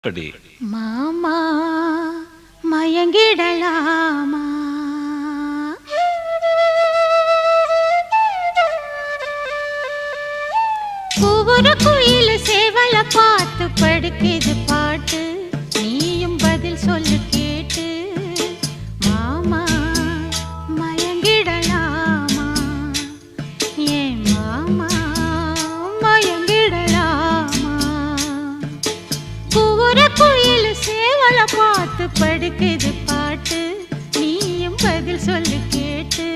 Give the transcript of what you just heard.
படி மாமா மயங்கிடலாமா? ஒவ்வொரு குயில் சேவல பார்த்து படுக்குது பாட்டு, நீயும் பதில் சொல்லு கேட்டு. மாமா மயங்கிடலாமா? ஏன் மாமா மயங்கிடலாமா? ஒவ்வொரு குயில் சேவல பார்த்து படுக்குது பாட்டு, நீயும் பதில் சொல்லு கேட்டு.